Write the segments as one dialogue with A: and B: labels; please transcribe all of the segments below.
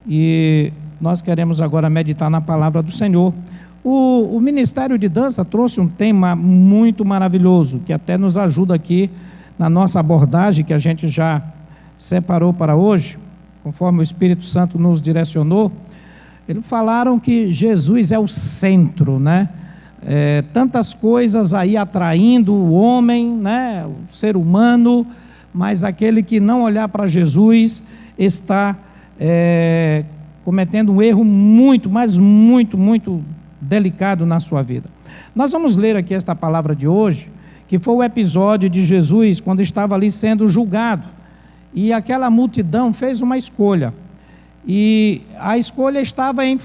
A: E nós queremos agora meditar na palavra do Senhor. O Ministério de Dança trouxe um tema muito maravilhoso, que até nos ajuda aqui na nossa abordagem, que a gente já separou para hoje, conforme o Espírito Santo nos direcionou. Eles falaram que Jesus é o centro, né? Tantas coisas aí atraindo o homem, né? O ser humano, mas aquele que não olhar para Jesus está cometendo um erro muito delicado na sua vida. Nós vamos ler aqui esta palavra de hoje, que foi o episódio de Jesus quando estava ali sendo julgado, e aquela multidão fez uma escolha, e a escolha estava em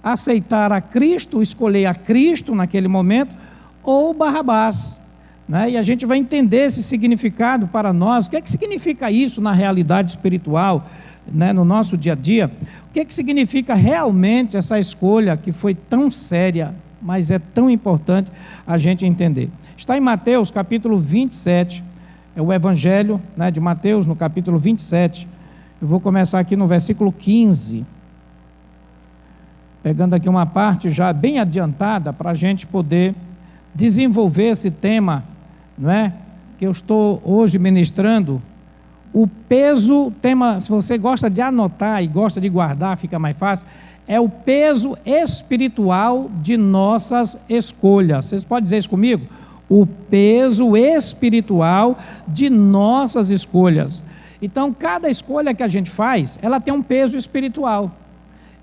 A: aceitar a Cristo, escolher a Cristo naquele momento, ou Barrabás, né? E a gente vai entender esse significado para nós. O que é que significa isso na realidade espiritual, né, no nosso dia a dia? O que é que significa realmente essa escolha que foi tão séria, mas é tão importante a gente entender? Está em Mateus capítulo 27, é o Evangelho, né, de Mateus, no capítulo 27. Eu vou começar aqui no versículo 15, pegando aqui uma parte já bem adiantada para a gente poder desenvolver esse tema, não é? Que eu estou hoje ministrando. O peso, tema, se você gosta de anotar e gosta de guardar, fica mais fácil, é o peso espiritual de nossas escolhas. Vocês podem dizer isso comigo? O peso espiritual de nossas escolhas. Então, cada escolha que a gente faz, ela tem um peso espiritual.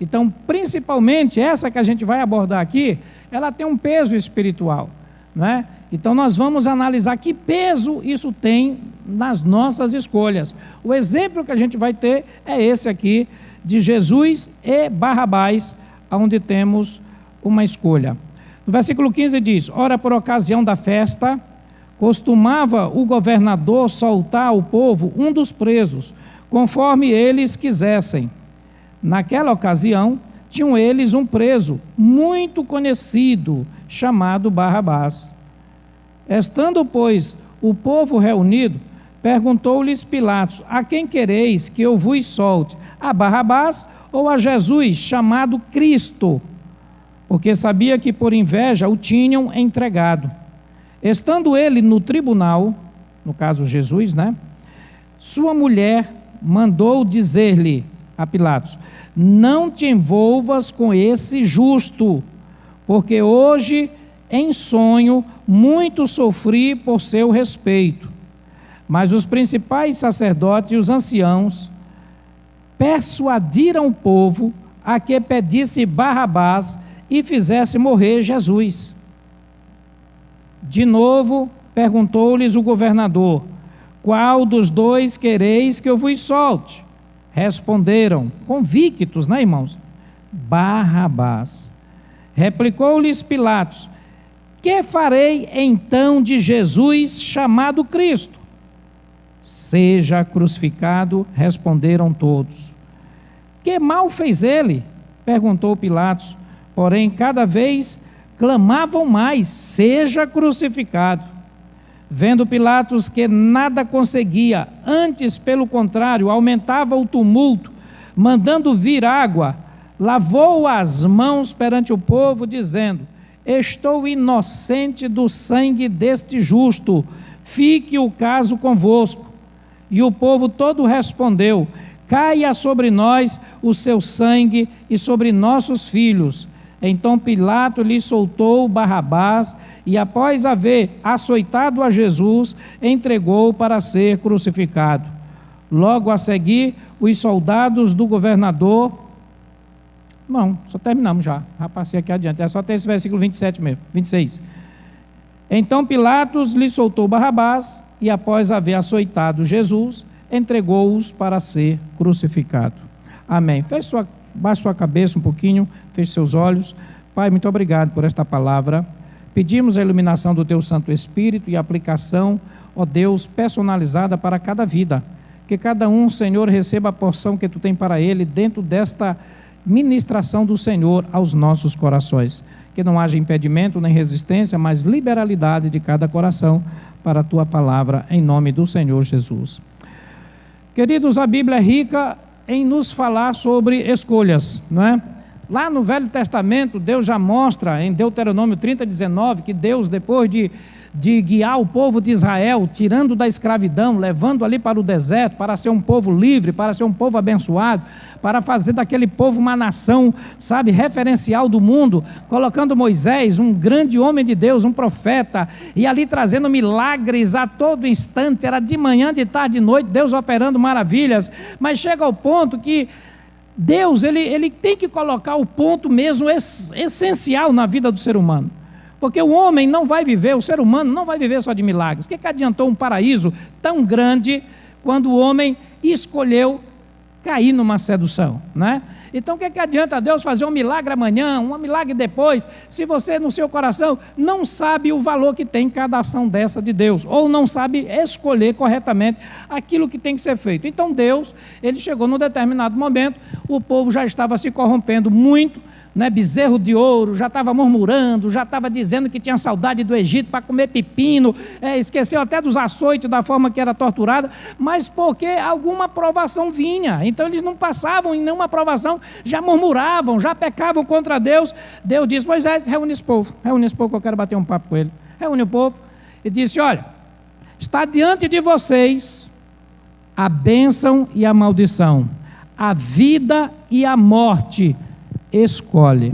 A: Então, principalmente essa que a gente vai abordar aqui, ela tem um peso espiritual, não é? Então, nós vamos analisar que peso isso tem nas nossas escolhas. O exemplo que a gente vai ter é esse aqui, de Jesus e Barrabás, onde temos uma escolha. No versículo 15 diz: ora, por ocasião da festa, costumava o governador soltar ao povo um dos presos, conforme eles quisessem. Naquela ocasião, tinham eles um preso muito conhecido, chamado Barrabás. Estando, pois, o povo reunido, perguntou-lhes Pilatos: a quem quereis que eu vos solte? A Barrabás ou a Jesus, chamado Cristo? Porque sabia que por inveja o tinham entregado. Estando ele no tribunal, no caso Jesus, né? Sua mulher mandou dizer-lhe a Pilatos: não te envolvas com esse justo, porque hoje em sonho muito sofri por seu respeito. Mas os principais sacerdotes e os anciãos persuadiram o povo a que pedisse Barrabás e fizesse morrer Jesus. De novo perguntou-lhes o governador: qual dos dois quereis que eu vos solte? Responderam, convictos, né, irmãos? Barrabás. Replicou-lhes Pilatos: que farei então de Jesus chamado Cristo? Seja crucificado, responderam todos. Que mal fez ele? Perguntou Pilatos. Porém, cada vez clamavam mais: seja crucificado. Vendo Pilatos que nada conseguia, antes, pelo contrário, aumentava o tumulto, mandando vir água, lavou as mãos perante o povo, dizendo: estou inocente do sangue deste justo, fique o caso convosco. E o povo todo respondeu: caia sobre nós o seu sangue e sobre nossos filhos. Então Pilato lhe soltou Barrabás e, após haver açoitado a Jesus, entregou para ser crucificado. Logo a seguir, os soldados do governador... Não, só terminamos já passei aqui adiante, é só ter esse versículo 27 mesmo, 26. Então Pilatos lhe soltou Barrabás e, após haver açoitado Jesus, entregou-os para ser crucificado. Amém. Baixe sua cabeça um pouquinho, feche seus olhos. Pai, muito obrigado por esta palavra. Pedimos a iluminação do Teu Santo Espírito e a aplicação, ó Deus, personalizada para cada vida. Que cada um, Senhor, receba a porção que Tu tem para ele dentro desta ministração do Senhor aos nossos corações. Que não haja impedimento nem resistência, mas liberalidade de cada coração para a Tua palavra, em nome do Senhor Jesus. Queridos, a Bíblia é rica em nos falar sobre escolhas, não é? Lá no Velho Testamento, Deus já mostra, em Deuteronômio 30:19, que Deus, depois de guiar o povo de Israel, tirando da escravidão, levando ali para o deserto, para ser um povo livre, para ser um povo abençoado, para fazer daquele povo uma nação, sabe, referencial do mundo, colocando Moisés, um grande homem de Deus, um profeta, e ali trazendo milagres a todo instante, era de manhã, de tarde, de noite, Deus operando maravilhas, mas chega ao ponto que Deus, ele tem que colocar o ponto mesmo essencial na vida do ser humano. Porque o homem não vai viver, o ser humano não vai viver só de milagres. O que adiantou um paraíso tão grande quando o homem escolheu cair numa sedução, né? Então o que adianta Deus fazer um milagre amanhã, um milagre depois, se você no seu coração não sabe o valor que tem cada ação dessa de Deus, ou não sabe escolher corretamente aquilo que tem que ser feito. Então Deus, ele chegou num determinado momento, o povo já estava se corrompendo muito, né, bezerro de ouro, já estava murmurando, já estava dizendo que tinha saudade do Egito para comer pepino, esqueceu até dos açoites, da forma que era torturada, mas porque alguma provação vinha, então eles não passavam em nenhuma provação, já murmuravam, já pecavam contra Deus. Deus disse: Moisés, reúne esse povo que eu quero bater um papo com ele. Reúne o povo e disse: olha, está diante de vocês a bênção e a maldição, a vida e a morte. Escolhe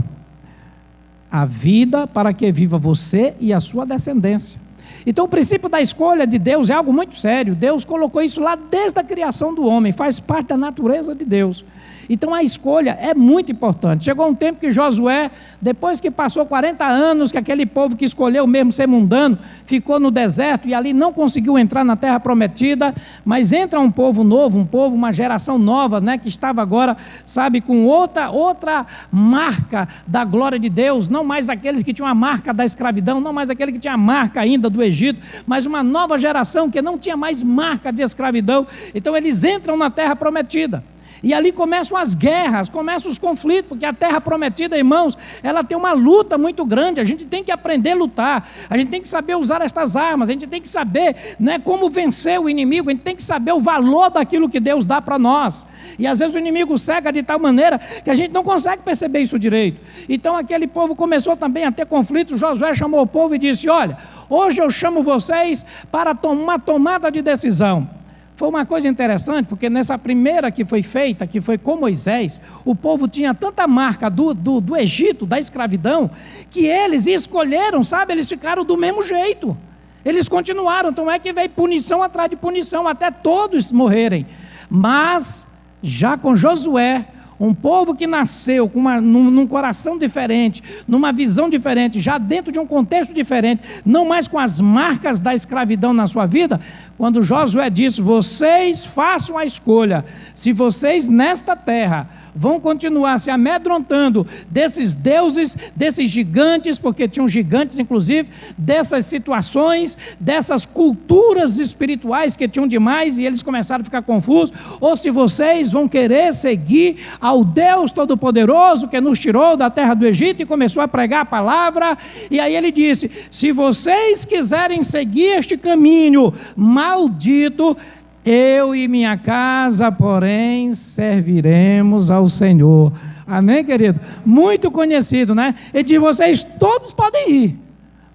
A: a vida para que viva você e a sua descendência. Então o princípio da escolha de Deus é algo muito sério. Deus colocou isso lá desde a criação do homem, faz parte da natureza de Deus. Então a escolha é muito importante. Chegou um tempo que Josué, depois que passou 40 anos, que aquele povo que escolheu mesmo ser mundano, ficou no deserto e ali não conseguiu entrar na terra prometida, mas entra um povo novo, uma geração nova, né, que estava agora, sabe, com outra marca da glória de Deus, não mais aqueles que tinham a marca da escravidão, não mais aquele que tinha a marca ainda do Egito, mas uma nova geração que não tinha mais marca de escravidão. Então eles entram na terra prometida. E ali começam as guerras, começam os conflitos, porque a terra prometida, irmãos, ela tem uma luta muito grande. A gente tem que aprender a lutar, a gente tem que saber usar estas armas, a gente tem que saber, né, como vencer o inimigo, a gente tem que saber o valor daquilo que Deus dá para nós. E às vezes o inimigo cega de tal maneira que a gente não consegue perceber isso direito. Então aquele povo começou também a ter conflitos. Josué chamou o povo e disse: olha, hoje eu chamo vocês para uma tomada de decisão. Foi uma coisa interessante, porque nessa primeira que foi feita, que foi com Moisés, o povo tinha tanta marca do Egito, da escravidão, que eles escolheram, sabe, eles ficaram do mesmo jeito. Eles continuaram, então é que veio punição atrás de punição, até todos morrerem. Mas, já com Josué, um povo que nasceu num coração diferente, numa visão diferente, já dentro de um contexto diferente, não mais com as marcas da escravidão na sua vida, quando Josué disse: vocês façam a escolha, se vocês nesta terra vão continuar se amedrontando desses deuses, desses gigantes, porque tinham gigantes inclusive, dessas situações, dessas culturas espirituais que tinham demais, e eles começaram a ficar confusos, ou se vocês vão querer seguir ao Deus Todo-Poderoso, que nos tirou da terra do Egito, e começou a pregar a palavra. E aí ele disse: se vocês quiserem seguir este caminho maldito, eu e minha casa, porém, serviremos ao Senhor. Amém, querido? Muito conhecido, né? Ele diz: vocês todos podem ir,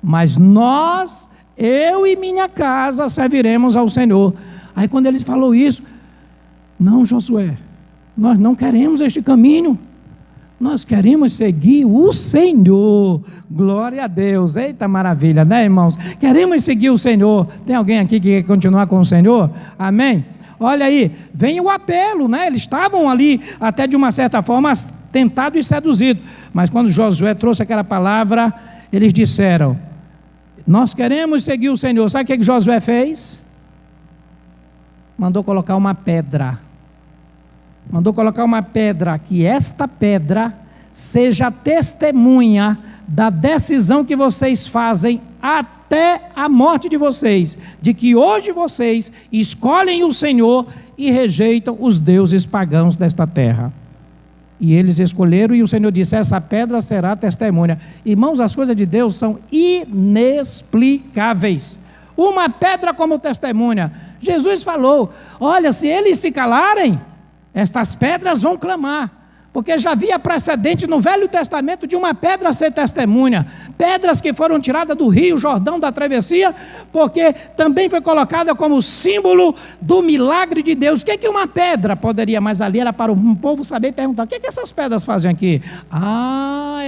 A: mas nós, eu e minha casa, serviremos ao Senhor. Aí quando ele falou isso: não, Josué, nós não queremos este caminho, nós queremos seguir o Senhor. Glória a Deus. Eita maravilha, né, irmãos? Queremos seguir o Senhor. Tem alguém aqui que quer continuar com o Senhor? Amém? Olha aí, vem o apelo, né? Eles estavam ali até de uma certa forma tentados e seduzidos, mas quando Josué trouxe aquela palavra, eles disseram: nós queremos seguir o Senhor. Sabe o que Josué fez? Mandou colocar uma pedra. Mandou colocar uma pedra, que esta pedra seja testemunha da decisão que vocês fazem até a morte de vocês, de que hoje vocês escolhem o Senhor e rejeitam os deuses pagãos desta terra. E eles escolheram, e o Senhor disse: essa pedra será testemunha. Irmãos, as coisas de Deus são inexplicáveis. Uma pedra como testemunha. Jesus falou: olha, se eles se calarem, Estas pedras vão clamar, porque já havia precedente no Velho Testamento de uma pedra ser testemunha, pedras que foram tiradas do Rio Jordão da travessia, porque também foi colocada como símbolo do milagre de Deus. O que uma pedra poderia, mas ali era para um povo saber e perguntar: o que essas pedras fazem aqui?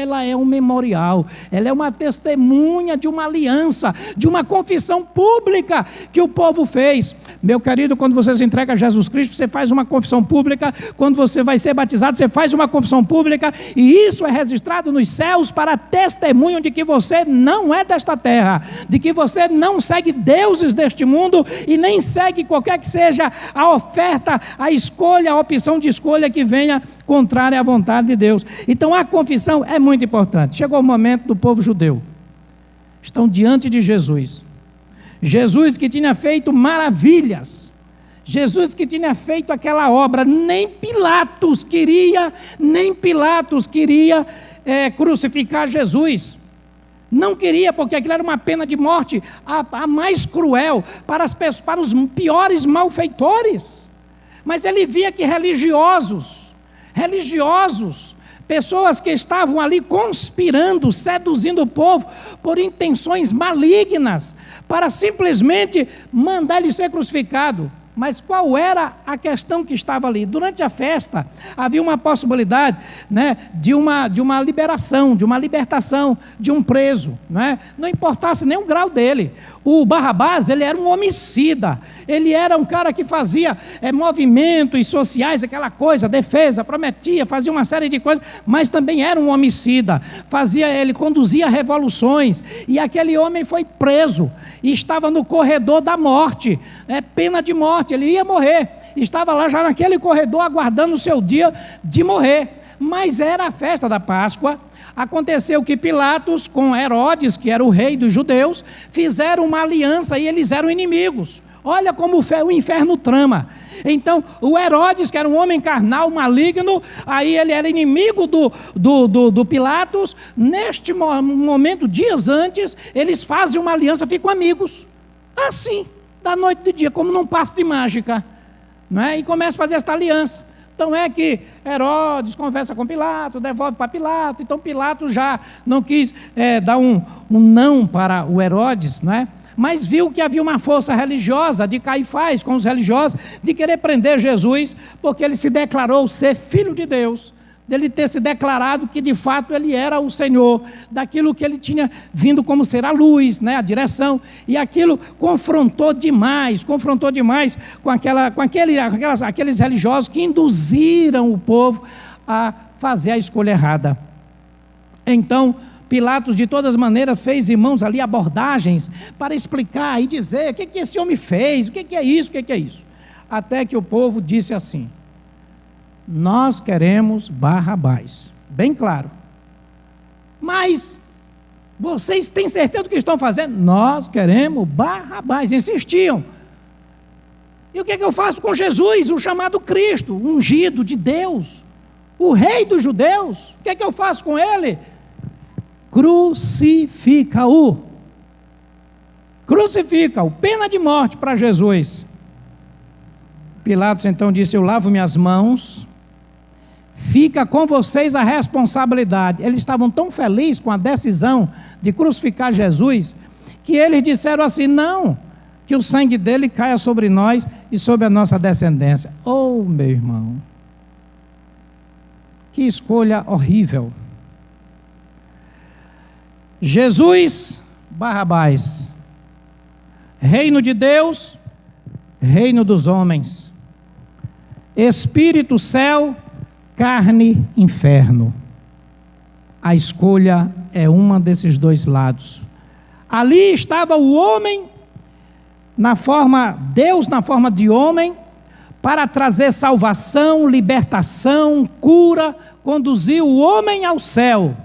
A: Ela é um memorial, ela é uma testemunha de uma aliança, de uma confissão pública que o povo fez. Meu querido, quando você se entrega a Jesus Cristo, você faz uma confissão pública. Quando você vai ser batizado, você faz uma confissão pública, e isso é registrado nos céus para testemunho de que você não é desta terra, de que você não segue deuses deste mundo e nem segue qualquer que seja a oferta, a escolha, a opção de escolha que venha contrária à vontade de Deus. Então a confissão é muito importante. Chegou o momento do povo judeu, estão diante de Jesus, Jesus que tinha feito maravilhas, Jesus que tinha feito aquela obra. Nem Pilatos queria crucificar Jesus. Não queria, porque aquilo era uma pena de morte, a mais cruel, para os piores malfeitores. Mas ele via que religiosos, pessoas que estavam ali conspirando, seduzindo o povo por intenções malignas, para simplesmente mandar ele ser crucificado. Mas qual era a questão que estava ali? Durante a festa, havia uma possibilidade, né, de uma liberação, de uma libertação de um preso, né? Não importasse nem o grau dele. O Barrabás, ele era um homicida, ele era um cara que fazia movimentos sociais, aquela coisa, defesa, prometia, fazia uma série de coisas, mas também era um homicida, ele conduzia revoluções, e aquele homem foi preso, e estava no corredor da morte, pena de morte, ele ia morrer, estava lá já naquele corredor aguardando o seu dia de morrer. Mas era a festa da Páscoa. Aconteceu que Pilatos com Herodes, que era o rei dos judeus, fizeram uma aliança e eles eram inimigos. Olha como o inferno trama. Então o Herodes, que era um homem carnal, maligno, aí ele era inimigo do Pilatos. Neste momento, dias antes, eles fazem uma aliança, ficam amigos, assim, da noite e do dia, como num passo de mágica, não é? E começa a fazer esta aliança. Então é que Herodes conversa com Pilatos, devolve para Pilatos. Então Pilatos já não quis dar um não para o Herodes, não é? Mas viu que havia uma força religiosa de Caifás com os religiosos, de querer prender Jesus, porque ele se declarou ser filho de Deus, dele ter se declarado que de fato ele era o Senhor, daquilo que ele tinha vindo como ser a luz, né, a direção, e aquilo confrontou demais com aqueles religiosos que induziram o povo a fazer a escolha errada. Então Pilatos, de todas as maneiras, fez, irmãos, ali abordagens para explicar e dizer o que esse homem fez, o que é isso, o que é isso. Até que o povo disse assim: nós queremos Barrabás. Bem claro. Mas vocês têm certeza do que estão fazendo? Nós queremos Barrabás. Insistiam. E o que eu faço com Jesus, o chamado Cristo, ungido de Deus, o rei dos judeus? O que eu faço com ele? Crucifica-o. Crucifica-o. Pena de morte para Jesus. Pilatos então disse: eu lavo minhas mãos, fica com vocês a responsabilidade. Eles estavam tão felizes com a decisão de crucificar Jesus, que eles disseram assim: não, que o sangue dele caia sobre nós e sobre a nossa descendência. Oh, meu irmão, que escolha horrível. Jesus, Barrabás. Reino de Deus, reino dos homens. Espírito, céu, carne, inferno. A escolha é uma desses dois lados. Ali estava o homem, Deus na forma de homem, para trazer salvação, libertação, cura, conduzir o homem ao céu.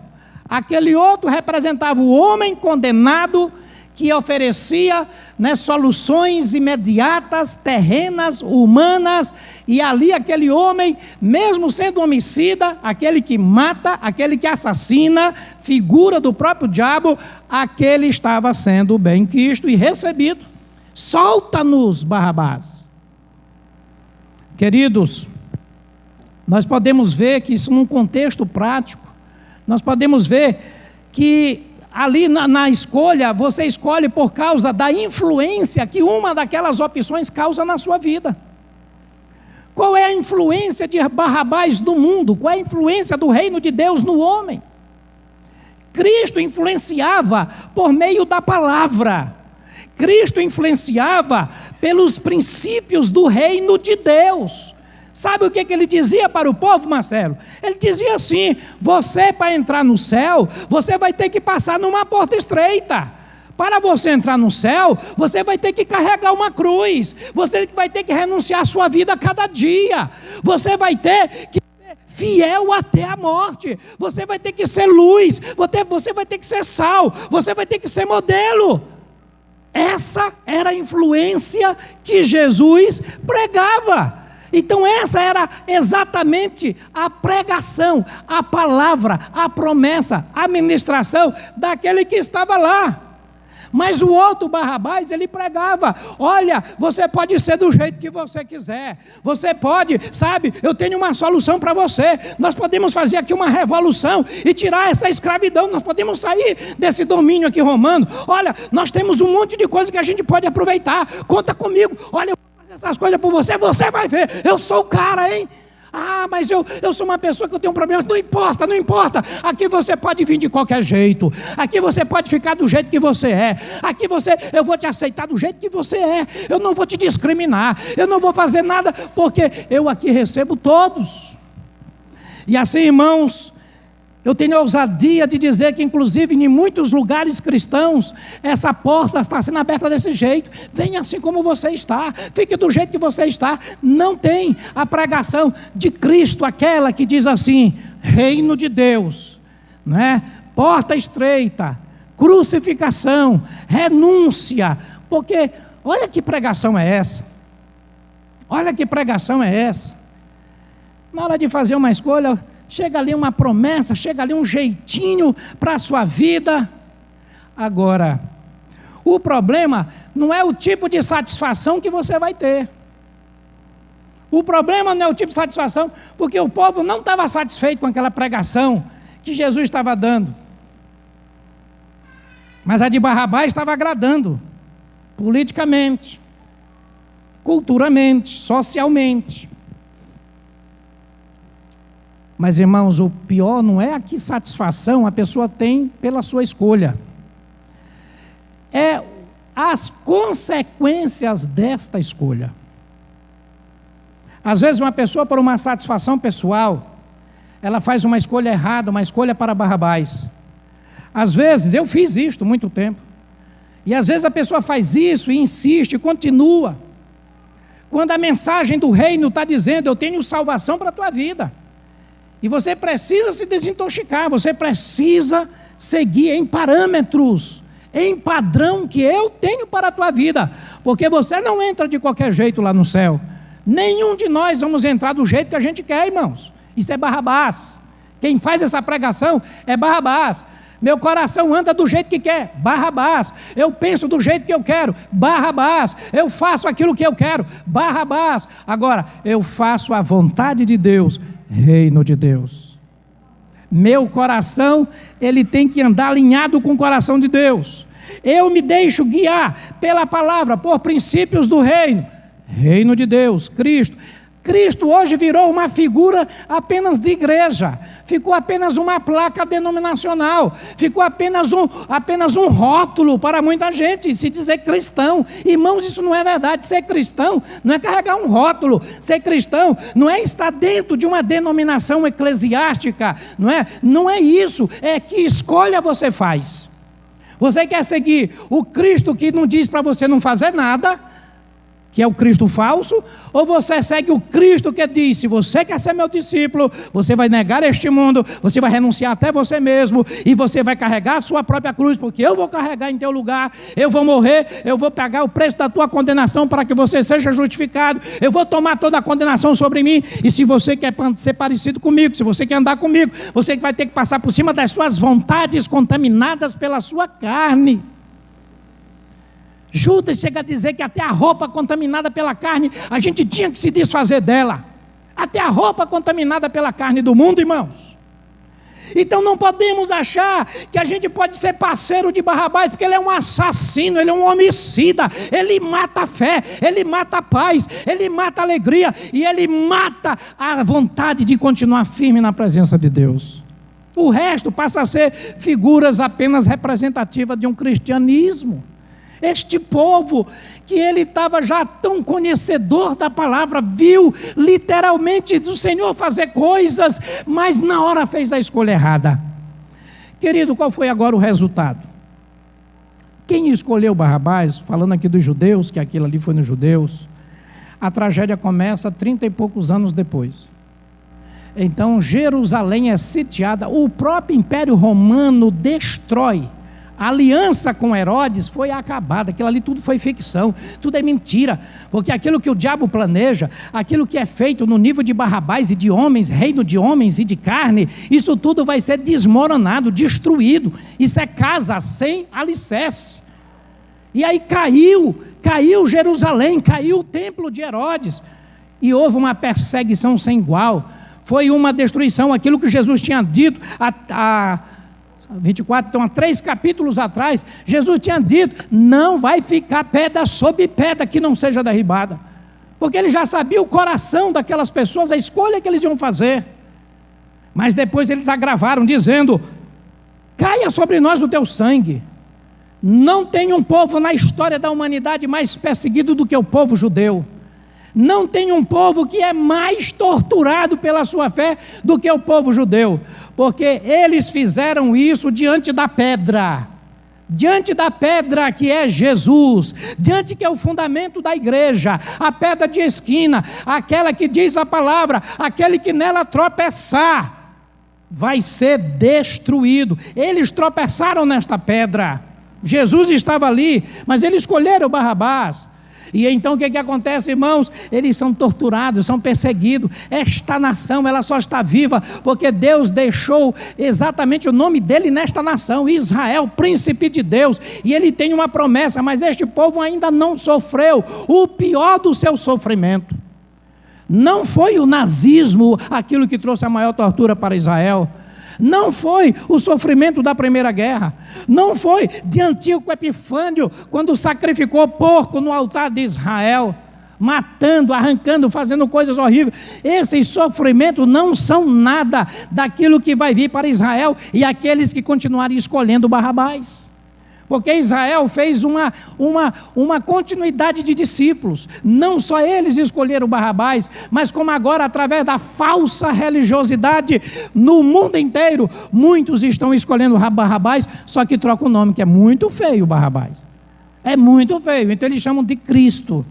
A: Aquele outro representava o homem condenado, que oferecia, né, soluções imediatas, terrenas, humanas, e ali aquele homem, mesmo sendo homicida, aquele que mata, aquele que assassina, figura do próprio diabo, aquele estava sendo bem-quisto e recebido. Solta-nos, Barrabás. Queridos, Nós podemos ver que isso num contexto prático, nós podemos ver que ali na escolha, você escolhe por causa da influência que uma daquelas opções causa na sua vida. Qual é a influência de Barrabás no mundo? Qual é a influência do reino de Deus no homem? Cristo influenciava por meio da palavra. Cristo influenciava pelos princípios do reino de Deus. Sabe o que ele dizia para o povo, Marcelo? Ele dizia assim: você, para entrar no céu, você vai ter que passar numa porta estreita. Para você entrar no céu, você vai ter que carregar uma cruz. Você vai ter que renunciar a sua vida a cada dia. Você vai ter que ser fiel até a morte. Você vai ter que ser luz. Você vai ter que ser sal. Você vai ter que ser modelo. Essa era a influência que Jesus pregava. Então essa era exatamente a pregação, a palavra, a promessa, a ministração daquele que estava lá. Mas o outro Barrabás, ele pregava: olha, você pode ser do jeito que você quiser, você pode, sabe, eu tenho uma solução para você, nós podemos fazer aqui uma revolução e tirar essa escravidão, nós podemos sair desse domínio aqui romano, olha, nós temos um monte de coisa que a gente pode aproveitar, conta comigo, olha, eu vou fazer essas coisas por você, você vai ver, eu sou o cara, hein? Ah, mas eu sou uma pessoa que eu tenho um problema. Não importa, não importa. Aqui você pode vir de qualquer jeito. Aqui você pode ficar do jeito que você é. Aqui eu vou te aceitar do jeito que você é. Eu não vou te discriminar. Eu não vou fazer nada, porque eu aqui recebo todos. E assim, irmãos, eu tenho a ousadia de dizer que, inclusive, em muitos lugares cristãos, essa porta está sendo aberta desse jeito. Venha assim como você está, fique do jeito que você está. Não tem a pregação de Cristo, aquela que diz assim: reino de Deus, não é? Porta estreita, crucificação, renúncia. Porque, olha que pregação é essa. Olha que pregação é essa. Na hora de fazer uma escolha, chega ali uma promessa, chega ali um jeitinho para a sua vida. Agora, o problema não é o tipo de satisfação que você vai ter. O problema não é o tipo de satisfação, porque o povo não estava satisfeito com aquela pregação que Jesus estava dando. Mas a de Barrabás estava agradando, politicamente, culturalmente, socialmente. Mas, irmãos, o pior não é a que satisfação a pessoa tem pela sua escolha. É as consequências desta escolha. Às vezes uma pessoa, por uma satisfação pessoal, ela faz uma escolha errada, uma escolha para Barrabás. Às vezes, eu fiz isto muito tempo. E às vezes a pessoa faz isso e insiste, continua. Quando a mensagem do reino está dizendo: eu tenho salvação para a tua vida. E você precisa se desintoxicar, você precisa seguir em parâmetros, em padrão que eu tenho para a tua vida, porque você não entra de qualquer jeito lá no céu. Nenhum de nós vamos entrar do jeito que a gente quer, irmãos. Isso é Barrabás. Quem faz essa pregação é Barrabás. Meu coração anda do jeito que quer, Barrabás. Eu penso do jeito que eu quero, Barrabás. Eu faço aquilo que eu quero, Barrabás. Agora, eu faço a vontade de Deus, reino de Deus. Meu coração, ele tem que andar alinhado com o coração de Deus. Eu me deixo guiar pela palavra, por princípios do reino, reino de Deus, Cristo. Cristo hoje virou uma figura apenas de igreja, ficou apenas uma placa denominacional, ficou apenas um rótulo para muita gente se dizer cristão. Irmãos, isso não é verdade. Ser cristão não é carregar um rótulo, ser cristão não é estar dentro de uma denominação eclesiástica, não é isso, é que escolha você faz. Você quer seguir o Cristo que não diz para você não fazer nada, que é o Cristo falso, ou você segue o Cristo que diz: se você quer ser meu discípulo, você vai negar este mundo, você vai renunciar até você mesmo, e você vai carregar a sua própria cruz, porque eu vou carregar em teu lugar, eu vou morrer, eu vou pagar o preço da tua condenação para que você seja justificado, eu vou tomar toda a condenação sobre mim. E se você quer ser parecido comigo, se você quer andar comigo, você vai ter que passar por cima das suas vontades contaminadas pela sua carne. Judas chega a dizer que até a roupa contaminada pela carne, a gente tinha que se desfazer dela. até a roupa contaminada pela carne do mundo, irmãos. Então não podemos achar que a gente pode ser parceiro de Barrabás, porque ele é um assassino, ele é um homicida, ele mata a fé, ele mata a paz, ele mata a alegria, e ele mata a vontade de continuar firme na presença de Deus. O resto passa a ser figuras apenas representativas de um cristianismo. Este povo, que ele estava já tão conhecedor da palavra, viu literalmente o Senhor fazer coisas, mas na hora fez a escolha errada. Querido, qual foi agora o resultado? Quem escolheu Barrabás, falando aqui dos judeus, que aquilo ali foi nos judeus, a tragédia começa 30 e poucos anos depois. Então Jerusalém é sitiada, o próprio Império Romano destrói. A aliança com Herodes foi acabada, aquilo ali tudo foi ficção, tudo é mentira, porque aquilo que o diabo planeja, aquilo que é feito no nível de Barrabás e de homens, reino de homens e de carne, isso tudo vai ser desmoronado, destruído. Isso é casa sem alicerce. E aí caiu Jerusalém, caiu o templo de Herodes, e houve uma perseguição sem igual, foi uma destruição, aquilo que Jesus tinha dito 24, então há 3 capítulos atrás, Jesus tinha dito, não vai ficar pedra sobre pedra que não seja derribada, porque ele já sabia o coração daquelas pessoas, a escolha que eles iam fazer. Mas depois eles agravaram, dizendo, caia sobre nós o teu sangue. Não tem um povo na história da humanidade mais perseguido do que o povo judeu. Não tem um povo que é mais torturado pela sua fé do que o povo judeu, porque eles fizeram isso diante da pedra que é Jesus, diante que é o fundamento da igreja, a pedra de esquina, aquela que diz a palavra, aquele que nela tropeçar, vai ser destruído. Eles tropeçaram nesta pedra, Jesus estava ali, mas eles escolheram Barrabás. E então o que acontece, irmãos? Eles são torturados, são perseguidos. Esta nação, ela só está viva porque Deus deixou exatamente o nome dele nesta nação, Israel, príncipe de Deus, e ele tem uma promessa, mas este povo ainda não sofreu o pior do seu sofrimento. Não foi o nazismo aquilo que trouxe a maior tortura para Israel. Não foi o sofrimento da primeira guerra, não foi de Antíoco Epifânio, quando sacrificou porco no altar de Israel, matando, arrancando, fazendo coisas horríveis. Esses sofrimentos não são nada daquilo que vai vir para Israel e aqueles que continuarem escolhendo Barrabás. Porque Israel fez uma continuidade de discípulos. Não só eles escolheram Barrabás, mas como agora, através da falsa religiosidade, no mundo inteiro, muitos estão escolhendo Barrabás, só que troca o nome, que é muito feio Barrabás. É muito feio, então eles chamam de Cristo,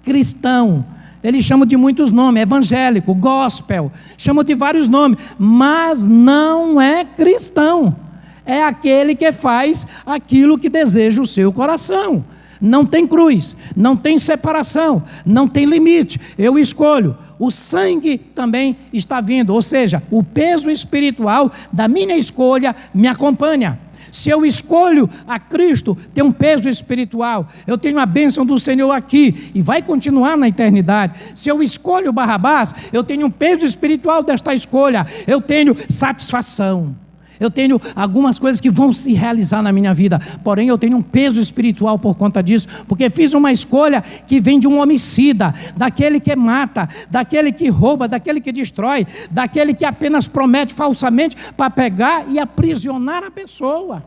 A: cristão. Eles chamam de muitos nomes, evangélico, gospel, chamam de vários nomes, mas não é cristão. É aquele que faz aquilo que deseja o seu coração. Não tem cruz, não tem separação, não tem limite. Eu escolho. O sangue também está vindo, ou seja, o peso espiritual da minha escolha me acompanha. Se eu escolho a Cristo, tem um peso espiritual. Eu tenho a bênção do Senhor aqui e vai continuar na eternidade. Se eu escolho Barrabás, eu tenho um peso espiritual desta escolha. Eu tenho satisfação. Eu tenho algumas coisas que vão se realizar na minha vida, porém eu tenho um peso espiritual por conta disso, porque fiz uma escolha que vem de um homicida, daquele que mata, daquele que rouba, daquele que destrói, daquele que apenas promete falsamente para pegar e aprisionar a pessoa.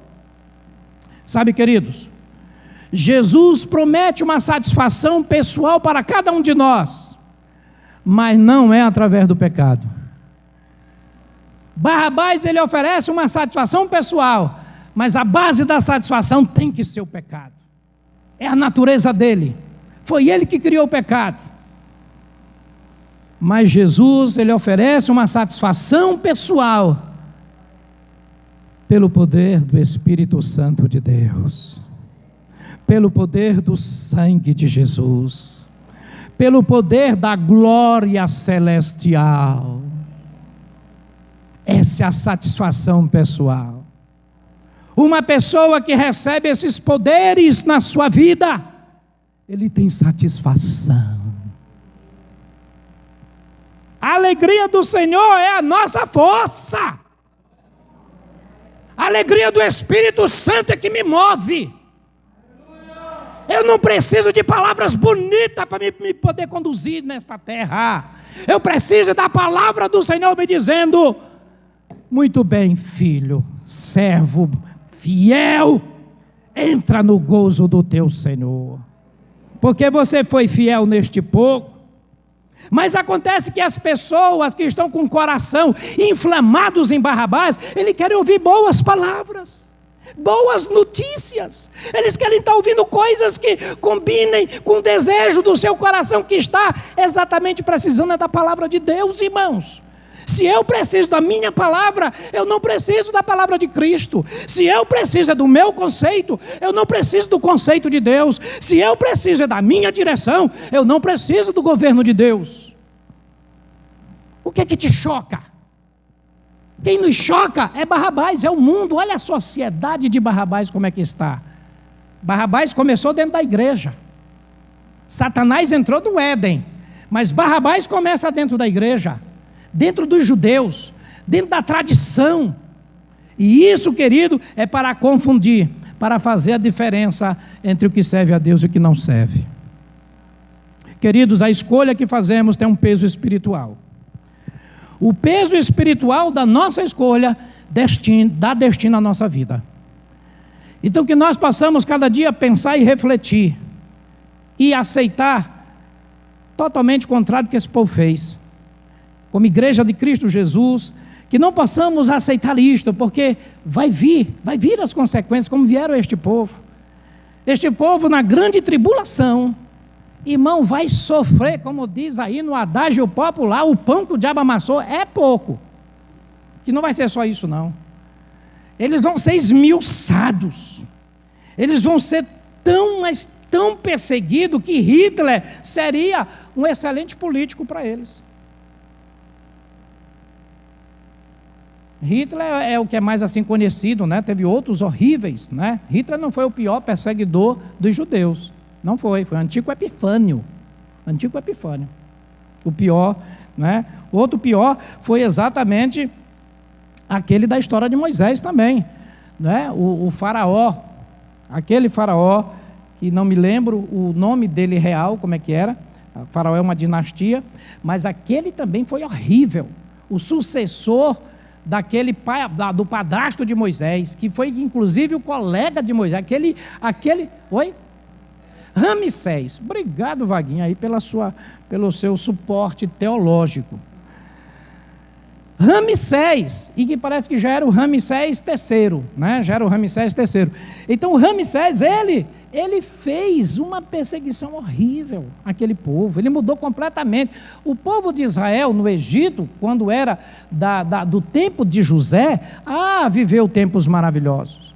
A: Sabe, queridos, Jesus promete uma satisfação pessoal para cada um de nós, mas não é através do pecado. Barrabás, ele oferece uma satisfação pessoal, mas a base da satisfação tem que ser o pecado. É a natureza dele. Foi ele que criou o pecado. Mas Jesus, ele oferece uma satisfação pessoal pelo poder do Espírito Santo de Deus, pelo poder do sangue de Jesus, pelo poder da glória celestial. Essa é a satisfação pessoal. Uma pessoa que recebe esses poderes na sua vida, ele tem satisfação. A alegria do Senhor é a nossa força. A alegria do Espírito Santo é que me move. Eu não preciso de palavras bonitas para me poder conduzir nesta terra. Eu preciso da palavra do Senhor me dizendo: muito bem, filho, servo fiel, entra no gozo do teu Senhor. Porque você foi fiel neste pouco. Mas acontece que as pessoas que estão com o coração inflamados em Barrabás, eles querem ouvir boas palavras, boas notícias. Eles querem estar ouvindo coisas que combinem com o desejo do seu coração, que está exatamente precisando da palavra de Deus, irmãos. Se eu preciso da minha palavra, eu não preciso da palavra de Cristo. Se eu preciso do meu conceito, eu não preciso do conceito de Deus. Se eu preciso da minha direção, eu não preciso do governo de Deus. O que é que te choca? Quem nos choca é Barrabás, é o mundo. Olha a sociedade de Barrabás como é que está. Barrabás começou dentro da igreja. Satanás entrou no Éden, mas Barrabás começa dentro da igreja, dentro dos judeus, dentro da tradição. E isso, querido, é para confundir, para fazer a diferença entre o que serve a Deus e o que não serve. Queridos, a escolha que fazemos tem um peso espiritual. O peso espiritual da nossa escolha dá destino à nossa vida. Então que nós passamos cada dia a pensar e refletir e aceitar totalmente o contrário do que esse povo fez. Como igreja de Cristo Jesus, que não possamos aceitar isto, porque vai vir as consequências, como vieram este povo. Este povo na grande tribulação, irmão, vai sofrer, como diz aí no adágio popular, o pão que o diabo amassou é pouco. Que não vai ser só isso não. Eles vão ser esmiuçados. Eles vão ser tão perseguidos que Hitler seria um excelente político para eles. Hitler é o que é mais assim conhecido, né? Teve outros horríveis, né? Hitler não foi o pior perseguidor dos judeus, não foi Antíoco Epifânio. O pior, né? Outro pior foi exatamente aquele da história de Moisés também, né? O faraó, aquele faraó que não me lembro o nome dele real, como é que era. O faraó é uma dinastia, mas aquele também foi horrível. O sucessor daquele pai, do padrasto de Moisés, que foi inclusive o colega de Moisés, oi? Ramsés. Obrigado, Vaguinho, aí pelo seu suporte teológico. Ramsés, e que parece que já era o Ramsés III, né? Já era o Ramsés III. Então o Ramsés, ele fez uma perseguição horrível àquele povo, ele mudou completamente. O povo de Israel no Egito, quando era do tempo de José, viveu tempos maravilhosos,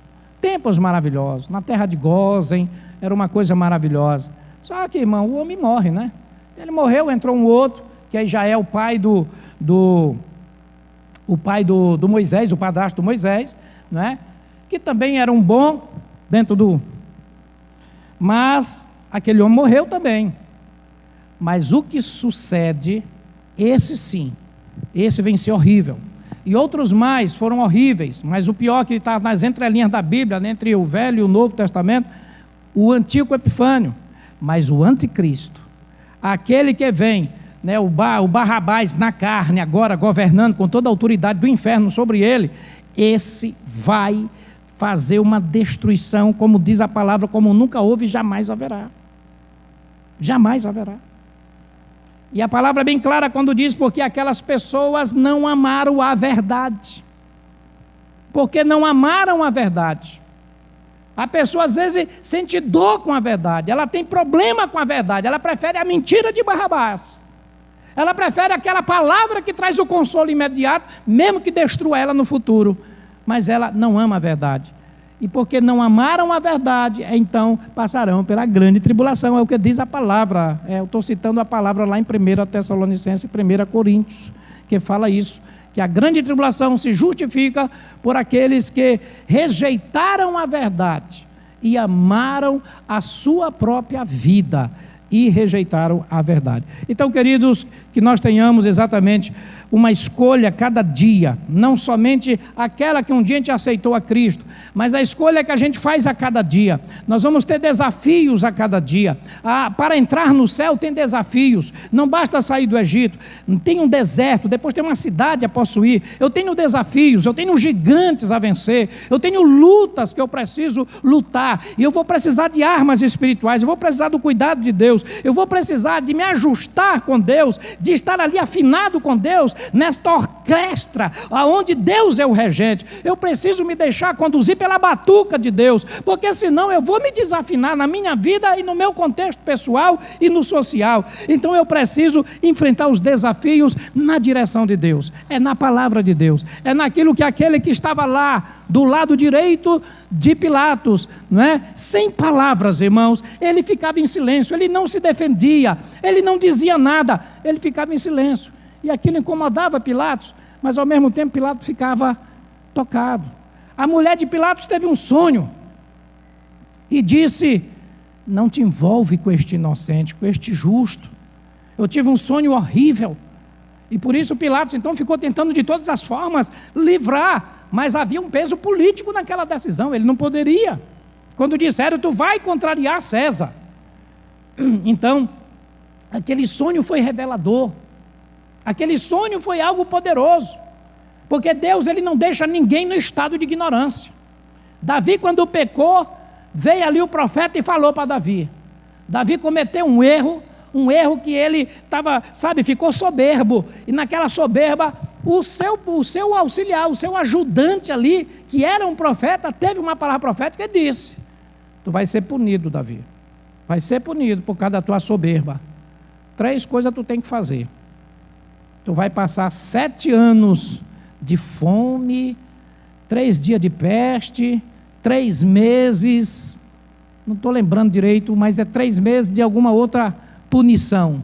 A: na terra de Gósen, era uma coisa maravilhosa. Só que, irmão, o homem morre, né? Ele morreu, entrou um outro, que aí já é o pai do Moisés, o padrasto do Moisés, né? Que também era um bom mas aquele homem morreu também. Mas o que sucede, esse vem ser horrível. E outros mais foram horríveis, mas o pior que está nas entrelinhas da Bíblia, entre o Velho e o Novo Testamento, o Antíoco Epifânio. Mas o anticristo, aquele que vem, né, o Barrabás na carne, agora governando com toda a autoridade do inferno sobre ele, esse vai fazer uma destruição, como diz a palavra, como nunca houve e jamais haverá. Jamais haverá. E a palavra é bem clara quando diz: porque aquelas pessoas não amaram a verdade. Porque não amaram a verdade. A pessoa às vezes sente dor com a verdade, ela tem problema com a verdade, ela prefere a mentira de Barrabás. Ela prefere aquela palavra que traz o consolo imediato, mesmo que destrua ela no futuro. Mas ela não ama a verdade. E porque não amaram a verdade, então passarão pela grande tribulação. É o que diz a palavra. Eu estou citando a palavra lá em 1 Tessalonicenses e 1 Coríntios, que fala isso. Que a grande tribulação se justifica por aqueles que rejeitaram a verdade e amaram a sua própria vida. e rejeitaram a verdade. Então, queridos, que nós tenhamos exatamente uma escolha cada dia, não somente aquela que um dia a gente aceitou a Cristo, mas a escolha que a gente faz a cada dia. Nós vamos ter desafios a cada dia. Para entrar no céu tem desafios, não basta sair do Egito, tem um deserto, depois tem uma cidade a possuir, eu tenho desafios, eu tenho gigantes a vencer, eu tenho lutas que eu preciso lutar, e eu vou precisar de armas espirituais, eu vou precisar do cuidado de Deus, eu vou precisar de me ajustar com Deus, de estar ali afinado com Deus, nesta orquestra, onde Deus é o regente. Eu preciso me deixar conduzir pela batuca de Deus, porque senão eu vou me desafinar na minha vida e no meu contexto pessoal e no social. Então eu preciso enfrentar os desafios na direção de Deus, é na palavra de Deus, é naquilo que aquele que estava lá, do lado direito de Pilatos, não é? Sem palavras, irmãos, ele ficava em silêncio, ele não se defendia, ele não dizia nada, ele ficava em silêncio, e aquilo incomodava Pilatos, mas ao mesmo tempo Pilatos ficava tocado. A mulher de Pilatos teve um sonho, e disse: não te envolve com este inocente, com este justo, eu tive um sonho horrível, e por isso Pilatos então ficou tentando de todas as formas livrar, mas havia um peso político naquela decisão, ele não poderia. Quando disseram: tu vai contrariar César, então aquele sonho foi revelador, aquele sonho foi algo poderoso, porque Deus, ele não deixa ninguém no estado de ignorância. Davi, quando pecou, veio ali o profeta e falou para Davi. Davi cometeu um erro que ele estava, ficou soberbo, e naquela soberba, o seu auxiliar, o seu ajudante ali, que era um profeta, teve uma palavra profética e disse: tu vai ser punido, Davi, vai ser punido por causa da tua soberba. 3 coisas tu tem que fazer: tu vai passar 7 anos de fome, 3 dias de peste, 3 meses, não estou lembrando direito, mas é 3 meses de alguma outra punição.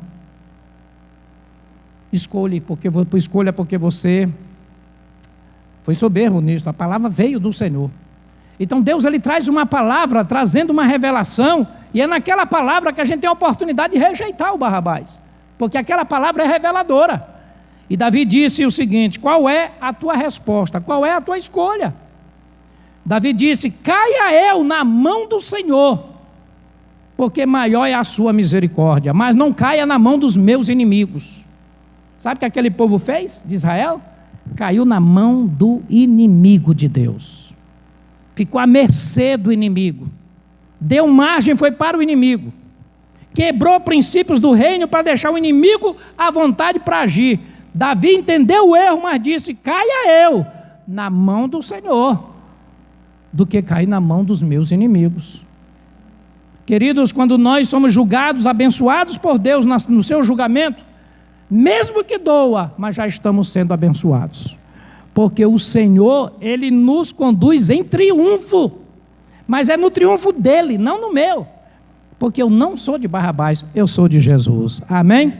A: Escolha porque você foi soberbo nisso, a palavra veio do Senhor. Então Deus, ele traz uma palavra, trazendo uma revelação, e é naquela palavra que a gente tem a oportunidade de rejeitar o Barrabás, porque aquela palavra é reveladora. E Davi disse o seguinte: qual é a tua resposta? Qual é a tua escolha? Davi disse: caia eu na mão do Senhor, porque maior é a sua misericórdia, mas não caia na mão dos meus inimigos. Sabe o que aquele povo fez, de Israel? Caiu na mão do inimigo de Deus, ficou à mercê do inimigo, deu margem, foi para o inimigo, quebrou princípios do reino para deixar o inimigo à vontade para agir. Davi entendeu o erro, mas disse: caia eu na mão do Senhor, do que cair na mão dos meus inimigos. Queridos, quando nós somos julgados, abençoados por Deus no seu julgamento, mesmo que doa, mas já estamos sendo abençoados, porque o Senhor, ele nos conduz em triunfo, mas é no triunfo dele, não no meu, porque eu não sou de Barrabás, eu sou de Jesus. Amém?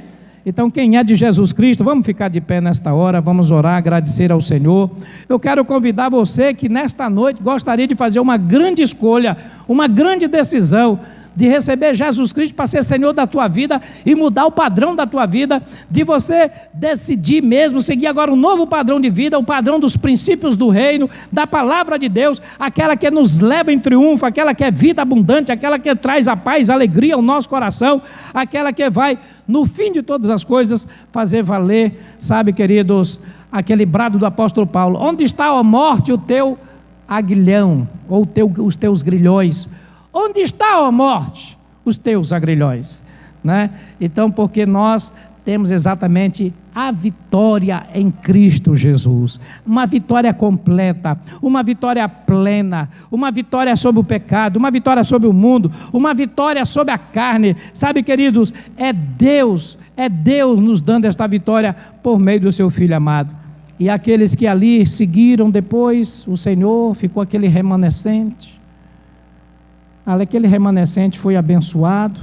A: Então, quem é de Jesus Cristo, vamos ficar de pé nesta hora, vamos orar, agradecer ao Senhor. Eu quero convidar você que nesta noite gostaria de fazer uma grande escolha, uma grande decisão, de receber Jesus Cristo para ser Senhor da tua vida e mudar o padrão da tua vida, de você decidir mesmo, seguir agora um novo padrão de vida, o padrão dos princípios do reino, da palavra de Deus, aquela que nos leva em triunfo, aquela que é vida abundante, aquela que traz a paz, a alegria ao nosso coração, aquela que vai, no fim de todas as coisas, fazer valer, queridos, aquele brado do apóstolo Paulo: onde está, ó morte, o teu aguilhão, ou os teus grilhões? Onde está, ó morte, os teus agrilhões? Então, porque nós temos exatamente a vitória em Cristo Jesus, uma vitória completa, uma vitória plena, uma vitória sobre o pecado, uma vitória sobre o mundo, uma vitória sobre a carne. Queridos, é Deus nos dando esta vitória por meio do seu Filho amado. E aqueles que ali seguiram depois o Senhor, ficou aquele remanescente. Aquele remanescente foi abençoado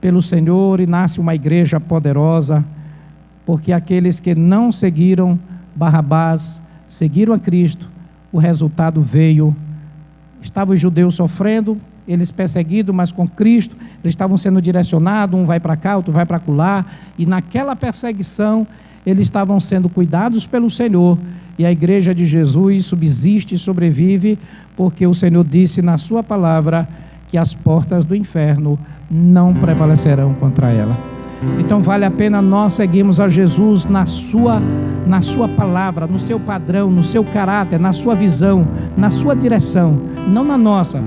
A: pelo Senhor e nasce uma igreja poderosa, porque aqueles que não seguiram Barrabás, seguiram a Cristo, o resultado veio. Estavam os judeus sofrendo eles perseguidos, mas com Cristo, eles estavam sendo direcionados, um vai para cá, outro vai para acolá, e naquela perseguição, eles estavam sendo cuidados pelo Senhor, e a igreja de Jesus subsiste e sobrevive, porque o Senhor disse na sua palavra, que as portas do inferno não prevalecerão contra ela. Então vale a pena nós seguirmos a Jesus na sua palavra, no seu padrão, no seu caráter, na sua visão, na sua direção, não na nossa,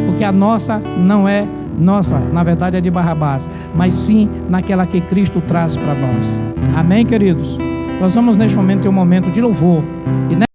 A: porque a nossa não é nossa, na verdade é de Barrabás, mas sim naquela que Cristo traz para nós. Amém, queridos? Nós vamos neste momento ter um momento de louvor, e